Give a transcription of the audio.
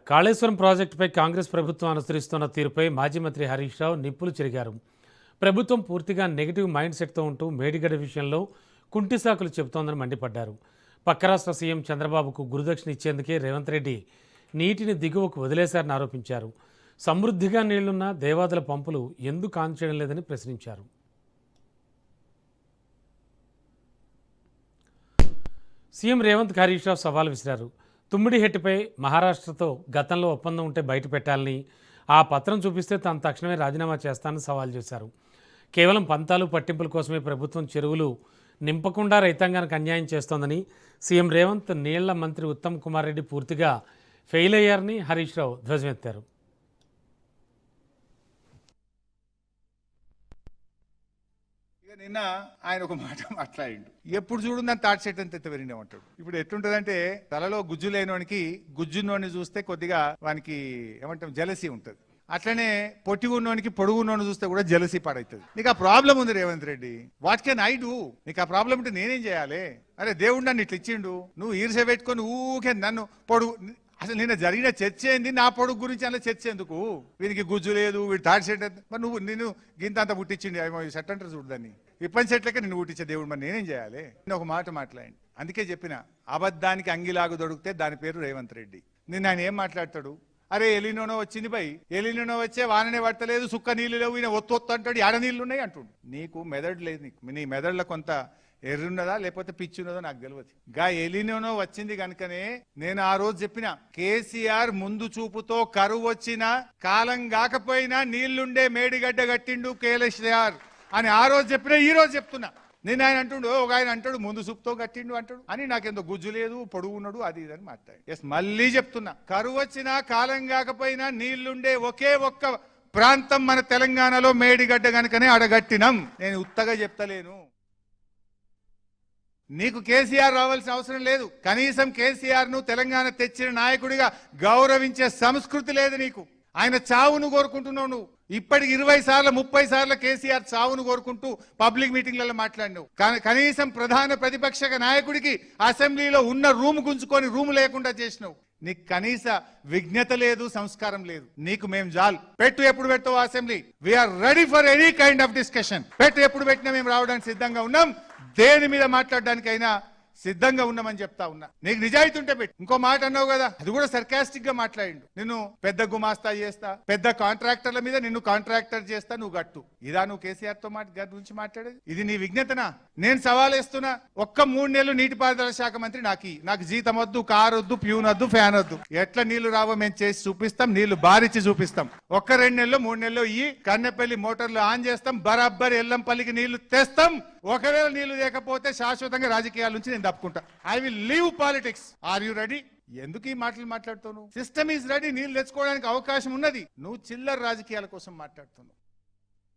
కాళేశ్వరం ప్రాజెక్టుపై కాంగ్రెస్ ప్రభుత్వం అనుసరిస్తున్న తీరుపై మాజీ మంత్రి హరీష్ రావు నిప్పులు చెరిగారు. ప్రభుత్వం పూర్తిగా నెగిటివ్ మైండ్ సెట్తో ఉంటూ మేడిగడ్డ విషయంలో కుంటి సాకులు చెబుతోందని మండిపడ్డారు. పక్క రాష్ట్ర సీఎం చంద్రబాబుకు గురుదక్షిణ ఇచ్చేందుకే రేవంత్ రెడ్డి నీటిని దిగువకు వదిలేశారని ఆరోపించారు. సమృద్ధిగా నీళ్లున్న దేవాదుల పంపులు ఎందుకు ఆన్ చేయడం లేదని ప్రశ్నించారు. సీఎం రేవంత్ హరీష్ రావు సవాల్ విసిరారు. తుమ్మిడిహెట్టిపై మహారాష్ట్రతో గతంలో ఒప్పందం ఉంటే బయట పెట్టాలని, ఆ పత్రం చూపిస్తే తాను తక్షణమే రాజీనామా చేస్తానని సవాల్ చేశారు. కేవలం పంతాలు పట్టింపుల కోసమే ప్రభుత్వం చెరువులు నింపకుండా రైతాంగానికి అన్యాయం చేస్తోందని, సీఎం రేవంత్ నీళ్ల మంత్రి ఉత్తమ్ కుమార్ రెడ్డి పూర్తిగా ఫెయిల్ అయ్యారని హరీష్ రావు ధ్వజమెత్తారు. నిన్న ఆయన ఒక మాట మాట్లాడిండు. ఎప్పుడు చూడు దాన్ని తాటి చెట్టు అంత ఎత్తవరిండేమంటాడు. ఇప్పుడు ఎట్లుంటదంటే తలలో గుజ్జు లేనోనికి గుజ్జున్నోని చూస్తే కొద్దిగా వానికి ఏమంటాం జలసీ ఉంటది. అట్లనే పొట్టి ఉన్నోనికి పొడుగు ఉన్నోని చూస్తే కూడా జలసీ పాడవుతుంది. నీకు ఆ ప్రాబ్లం ఉంది Revanth Reddy. What can I do? నీకు ఆ ప్రాబ్లం ఉంటే నేనేం చేయాలి? అరే దేవుడు నన్ను ఇట్లా ఇచ్చిండు, నువ్వు ఈర్ష పెట్టుకొని ఊకే నన్ను పొడుగు. అసలు నిన్న జరిగిన చర్చ ఏంది? నా పొడుగు గురించి అలా చర్చ ఎందుకు? వీనికి గుజ్జు లేదు, వీడు తాటి చెట్టు. మరి నువ్వు నిన్ను గింత అంతా పుట్టించింది ఏమో చెట్టు అంటారు చూడదాన్ని. విప్పని చెట్లకే నిన్ను పుట్టించే దేవుడు, మరి నేనేం చేయాలి? నేను ఒక మాట మాట్లాడి అందుకే చెప్పిన, అబద్ధానికి అంగిలాగు దొరికితే దాని పేరు రేవంత్ రెడ్డి. నిన్న ఆయన ఏం మాట్లాడతాడు? అరే ఎలినోనో వచ్చింది బై, ఎలినోనో వచ్చే వాననే పడతలేదు, సుక్క నీళ్లు లేవు, ఈయన ఒత్తు అంటాడు, ఆడ నీళ్లు ఉన్నాయి అంటుండు. నీకు మెదడు లేదు. నీ మెదడులో కొంత ఎర్రున్నదా లేకపోతే పిచ్చి ఉన్నదో నాకు తెలియదు. గా ఎలినోనో వచ్చింది కనుకనే నేను ఆ రోజు చెప్పిన, కేసీఆర్ ముందు చూపుతో కరువు వచ్చిన కాలం కాకపోయినా నీళ్లుండే మేడిగడ్డ కట్టిండు కేసీఆర్ అని ఆ రోజు చెప్పినా ఈ రోజు చెప్తున్నా. నేను ఆయన అంటుండు, ఒక ఆయన అంటాడు ముందు చూపుతో కట్టిండు అంటాడు అని, నాకెంతో గుజ్జు లేదు, పొడుగు ఉన్నాడు, అది ఇదని మాట్లాడు. ఎస్, మళ్ళీ చెప్తున్నా, కరువు వచ్చినా కాలం కాకపోయినా నీళ్లుండే ఒకే ఒక్క ప్రాంతం మన తెలంగాణలో మేడిగడ్డ కనుకనే అడగట్టినం. నేను ఉత్తగా చెప్తలేను. నీకు కేసీఆర్ రావాల్సిన అవసరం లేదు. కనీసం కేసీఆర్ ను తెలంగాణ తెచ్చిన నాయకుడిగా గౌరవించే సంస్కృతి లేదు నీకు. ఆయన చావును కోరుకుంటున్నావు నువ్వు. ఇప్పటికి 20 సార్లు 30 సార్లు కేసీఆర్ చావును కోరుకుంటూ పబ్లిక్ మీటింగ్లలో మాట్లాడినావు. కనీసం ప్రధాన ప్రతిపక్ష నాయకుడికి అసెంబ్లీలో ఉన్న రూమ్ గుంజుకొని రూమ్ లేకుండా చేసినావు. నీకు కనీస విజ్ఞత లేదు, సంస్కారం లేదు. నీకు మేము జాల్ పెట్టు. ఎప్పుడు పెట్టావు assembly? We're ready for any kind of discussion. పెట్టు. ఎప్పుడు పెట్టినా మేము రావడానికి సిద్ధంగా ఉన్నాం. దేని మీద మాట్లాడడానికైనా సిద్ధంగా ఉన్నామని చెప్తా ఉన్నా. నీకు నిజాయితీ ఉంటే పెట్టి. ఇంకో మాట అన్నావు కదా, అది కూడా సర్కాస్టిక్ గా మాట్లాడిండు. నిన్ను పెద్ద గుమాస్తా చేస్తా, పెద్ద కాంట్రాక్టర్ల మీద నిన్ను కాంట్రాక్టర్ చేస్తా, నువ్వు గట్టు. ఇదా నువ్వు కేసీఆర్ తో గురించి మాట్లాడేది? ఇది నీ విజ్ఞతనా? నేను సవాల్ వేస్తున్నా, ఒక్క 3 నెలలు నీటిపారుదల శాఖ మంత్రి నాకు జీతం వద్దు, కారు వద్దు, ప్యూన్ వద్దు, ఫ్యాన్ వద్దు. ఎట్లా నీళ్లు రావో మేము చేసి చూపిస్తాం, నీళ్లు బారిచ్చి చూపిస్తాం. ఒక్క 2 నెలలు 3 నెలలు ఈ కన్నెపల్లి మోటార్లు ఆన్ చేస్తాం, బరాబ్బర్ ఎల్లంపల్లికి నీళ్లు తెస్తాం. ఒకవేళ నీళ్లు లేకపోతే శాశ్వతంగా రాజకీయాల నుంచి నేను తప్పుకుంటా. I will leave politics. Are you ready? ఎందుకు ఈ మాటలు మాట్లాడుతున్నావు? System is ready. నీళ్లు తెచ్చుకోవడానికి అవకాశం ఉన్నది. నువ్వు చిల్లర రాజకీయాల కోసం మాట్లాడుతున్నావు.